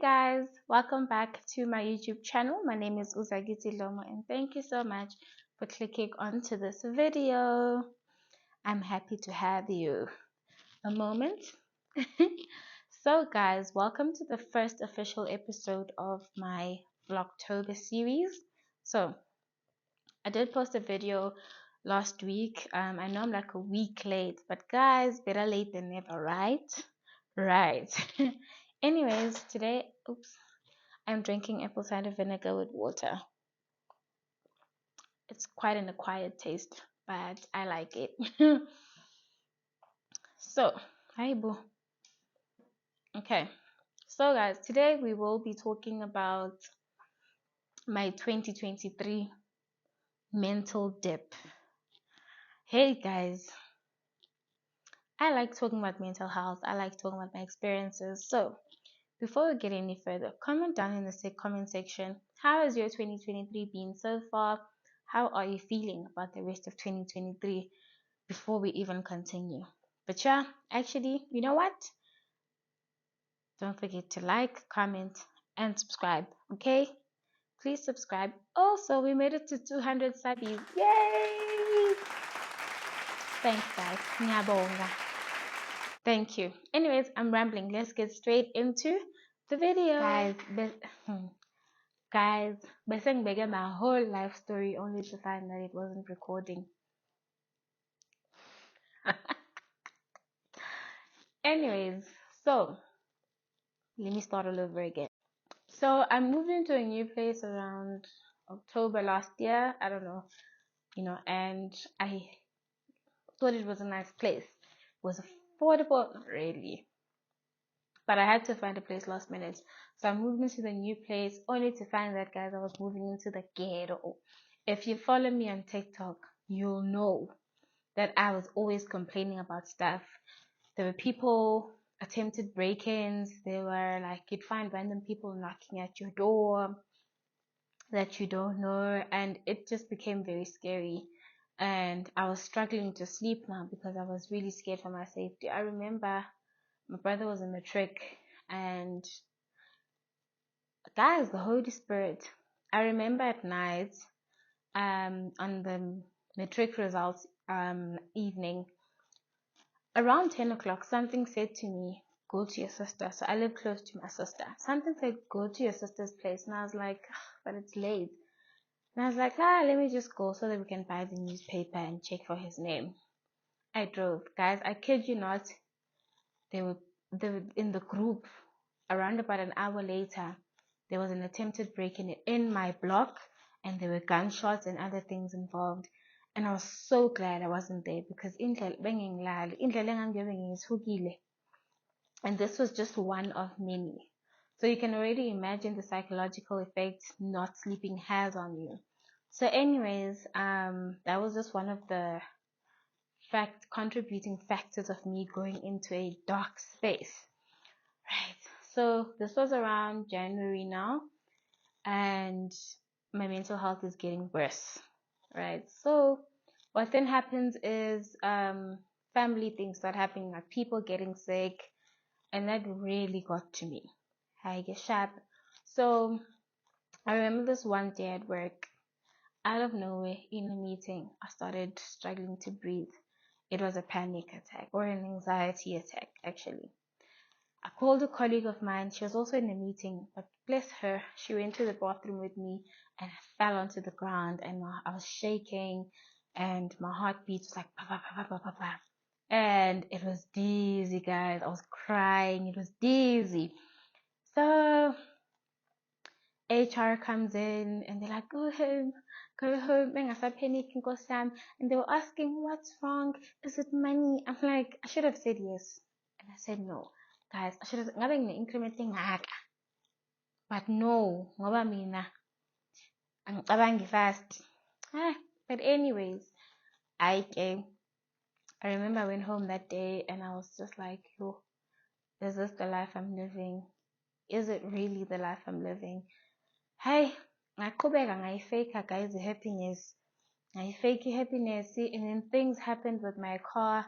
guys, welcome back to my YouTube channel. My name is Uzagiti Lomo and thank you so much for clicking onto this video. I'm happy to have you. A moment. So guys, welcome to the first official episode of my Vlogtober series. So I did post a video last week. I know I'm like a week late, but guys, better late than never, right? Right. Anyways, today, I'm drinking apple cider vinegar with water. It's quite an acquired taste, but I like it. So, hi boo. Okay. So guys, today we will be talking about my 2023 mental dip. Hey guys, I like talking about mental health. I like talking about my experiences. So, before we get any further, comment down in the comment section. How has your 2023 been so far? How are you feeling about the rest of 2023 before we even continue? But yeah, actually, you know what? Don't forget to like, comment, and subscribe, okay? Please subscribe. Also, we made it to 200 subbies. Yay! Thanks, guys. Ngiyabonga. Thank you. Anyways, I'm rambling. Let's get straight into the video. Guys, bese ngibeke my whole life story only to find that it wasn't recording. Anyways, so let me start all over again. So I moved into a new place around October last year. I don't know, and I thought it was a nice place. It was affordable, not really, but I had to find a place last minute. So I moved into the new place only to find that, guys, I was moving into the ghetto. If you follow me on TikTok, you'll know that I was always complaining about stuff. There were people attempted break-ins. There were like, you'd find random people knocking at your door that you don't know, and it just became very scary. And I was struggling to sleep now because I was really scared for my safety. I remember my brother was in matric, and guys, the Holy Spirit, I remember at night, on the matric results evening, around 10 o'clock, something said to me, go to your sister. So I live close to my sister. Something said, go to your sister's place. And I was like, but it's late. And I was like, let me just go so that we can buy the newspaper and check for his name. I drove. Guys, I kid you not, they were in the group. Around about an hour later, there was an attempted break-in in my block, and there were gunshots and other things involved. And I was so glad I wasn't there because and this was just one of many. So you can already imagine the psychological effect not sleeping has on you. So anyways, that was just one of the contributing factors of me going into a dark space. Right. So this was around January now, and my mental health is getting worse. Right. So what then happens is family things start happening, like people getting sick, and that really got to me. I get sharp. So I remember this one day at work, out of nowhere in a meeting, I started struggling to breathe. It was a panic attack or an anxiety attack, actually. I called a colleague of mine. She was also in a meeting, but bless her, she went to the bathroom with me, and I fell onto the ground, and I was shaking, and my heartbeat was like pa pa pa pa pa pa, and it was dizzy, guys. I was crying. It was dizzy. So HR comes in and they're like, go home, panic, and they were asking, what's wrong? Is it money? I'm like, I should have said yes. And I said no. Guys, I should have ngabeng ne-increment engaka. But no, ngoba mina angicabangi fast. But anyways, I remember I went home that day and I was just like, yo, is this the life I'm living? Is it really the life I'm living? Hey, ngaqhubeka ngayifake, guys, happiness. I fake happiness, and then things happened with my car.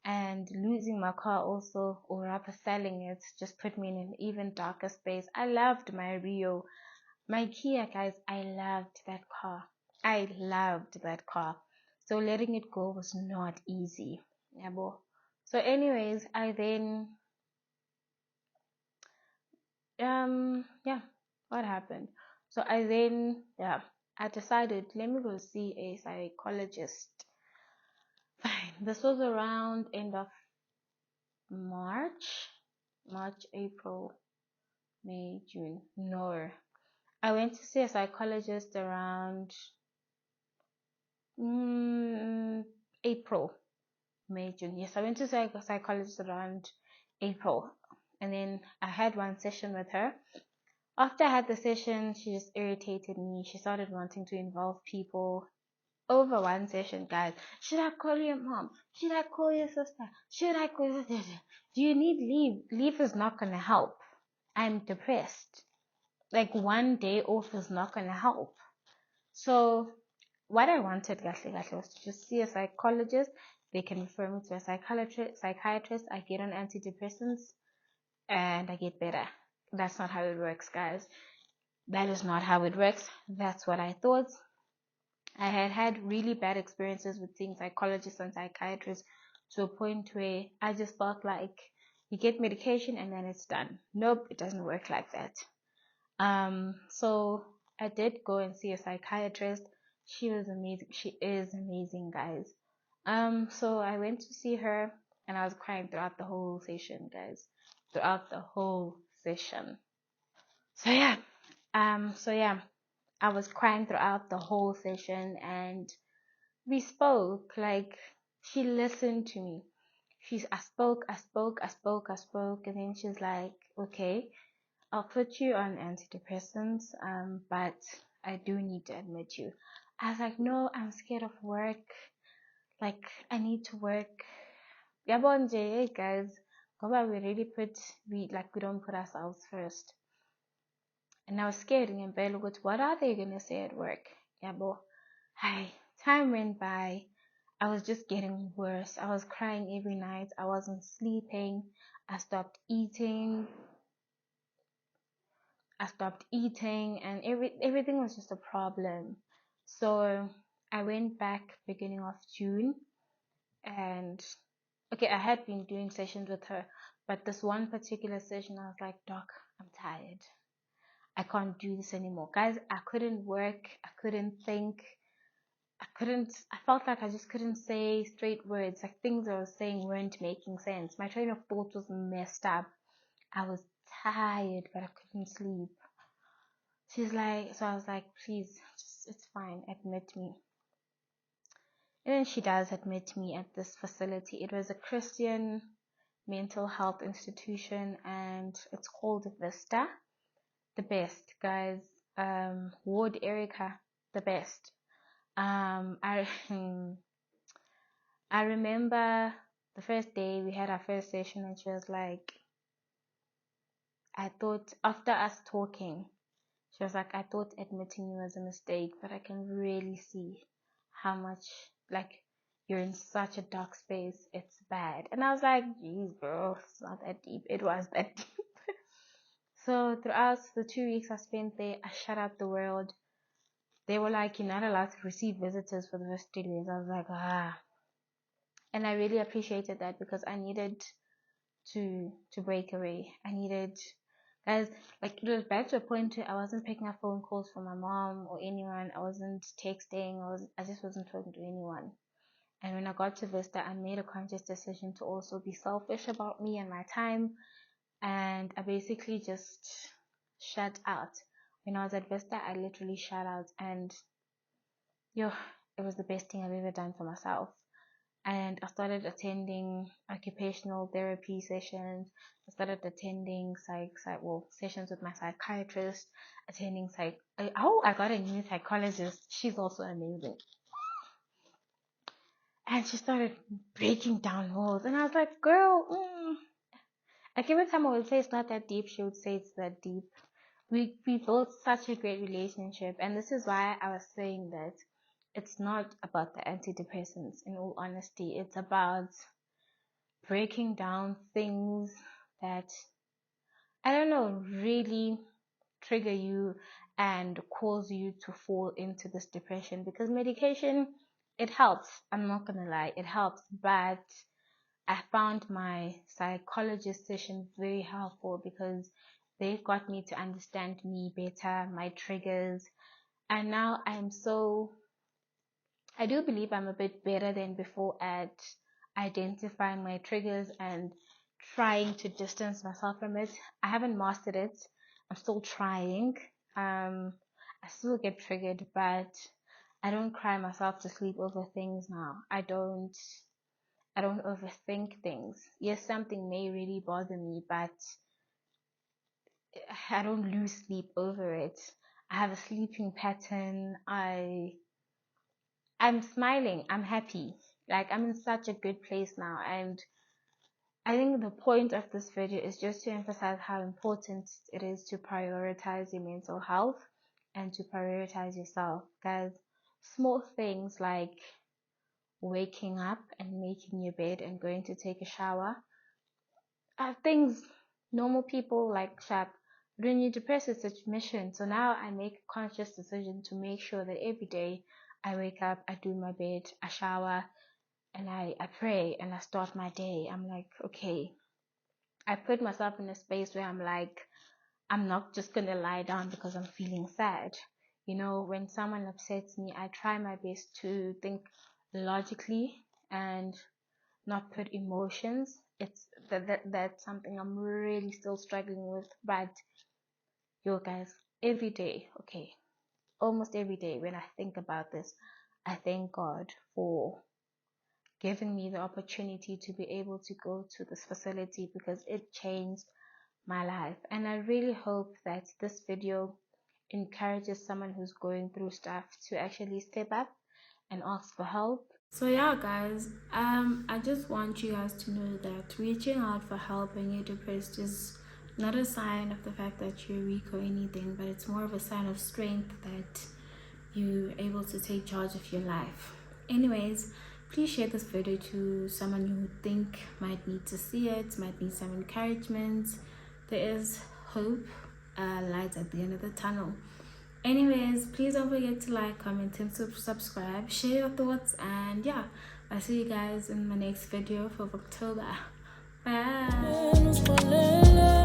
And losing my car also, or rather selling it, just put me in an even darker space. I loved my Rio, my Kia, guys. I loved that car. I loved that car. So letting it go was not easy. Yabo. So anyways, I then yeah, what happened? So I decided, let me go see a psychologist. Fine. This was around end of March, April, May, June. No, I went to see a psychologist around April, May, June. Yes, I went to see a psychologist around April, and then I had one session with her. After I had the session, she just irritated me. She started wanting to involve people over one session, guys. Should I call your mom? Should I call your sister? Should I call your sister? Do you need leave? Leave is not gonna help. I'm depressed. Like, one day off is not gonna help. So what I wanted, Gasly, was to just see a psychologist. They can refer me to a psychiatrist. I get on antidepressants and I get better. That's not how it works, guys. That is not how it works. That's what I thought. I had really bad experiences with seeing psychologists and psychiatrists to a point where I just felt like you get medication and then it's done. Nope, it doesn't work like that. So I did go and see a psychiatrist. She was amazing. She is amazing, guys. So I went to see her and I was crying throughout the whole session, guys. Throughout the whole session. So yeah. I was crying throughout the whole session and we spoke. Like, she listened to me. I spoke, and then she's like, okay, I'll put you on antidepressants, but I do need to admit you. I was like, no, I'm scared of work. Like, I need to work. Yabon J, guys, we don't put ourselves first. And I was scared and what are they gonna say at work? Yabo. Hi. Time went by. I was just getting worse. I was crying every night. I wasn't sleeping. I stopped eating. And everything was just a problem. So I went back beginning of June, and okay, I had been doing sessions with her, but this one particular session I was like, Doc, I'm tired. I can't do this anymore. Guys, I couldn't work. I couldn't think. I felt like I just couldn't say straight words. Like, things I was saying weren't making sense. My train of thought was messed up. I was tired, but I couldn't sleep. So I was like, please, it's fine, admit me. And then she does admit me at this facility. It was a Christian mental health institution and it's called Vista. The best, guys. Ward Erica, the best. I I remember the first day we had our first session and she was like, I thought, after us talking, she was like, I thought admitting you was a mistake, but I can really see how much, like, you're in such a dark space. It's bad. And I was like, geez, bro, it's not that deep. It was that deep. So throughout the 2 weeks I spent there, I shut out the world. They were like, you're not allowed to receive visitors for the first 3 days. I was like, And I really appreciated that because I needed to break away. I needed, guys, like, it was back to a point where I wasn't picking up phone calls from my mom or anyone. I wasn't texting. I just wasn't talking to anyone. And when I got to Vista, I made a conscious decision to also be selfish about me and my time. And I basically just shut out. When I was at Vista, I literally shut out, and it was the best thing I've ever done for myself. And I started attending occupational therapy sessions. I started attending sessions with my psychiatrist, I got a new psychologist. She's also amazing. And she started breaking down walls. And I was like, girl, like, every time I would say it's not that deep, she would say it's that deep. We built such a great relationship. And this is why I was saying that it's not about the antidepressants, in all honesty. It's about breaking down things that, I don't know, really trigger you and cause you to fall into this depression. Because medication, it helps. I'm not gonna lie, it helps. But I found my psychologist session very helpful because they got me to understand me better, my triggers. And now I do believe I'm a bit better than before at identifying my triggers and trying to distance myself from it. I haven't mastered it. I'm still trying. I still get triggered, but I don't cry myself to sleep over things now. I don't overthink things. Yes, something may really bother me, but I don't lose sleep over it. I have a sleeping pattern. I'm smiling. I'm happy. Like, I'm in such a good place now. And I think the point of this video is just to emphasize how important it is to prioritize your mental health and to prioritize yourself. Because small things like waking up and making your bed and going to take a shower are things normal people like Sharp. When you're depressed, it's a mission. So now I make a conscious decision to make sure that every day I wake up, I do my bed, I shower, and I pray and I start my day. I'm like, okay, I put myself in a space where I'm like, I'm not just gonna lie down because I'm feeling sad. You know, when someone upsets me, I try my best to think logically and not put emotions. It's that's something I'm really still struggling with. But yo guys, every day, okay, almost every day when I think about this, I thank God for giving me the opportunity to be able to go to this facility because it changed my life. And I really hope that this video encourages someone who's going through stuff to actually step up and ask for help. So yeah guys, I just want you guys to know that reaching out for help when you're depressed is not a sign of the fact that you're weak or anything, but it's more of a sign of strength that you're able to take charge of your life. Anyways, please share this video to someone you think might need to see it, might need some encouragement. There is hope, light at the end of the tunnel. Anyways, please don't forget to like, comment, and subscribe. Share your thoughts, and yeah, I'll see you guys in my next video for Vlogtober. Bye.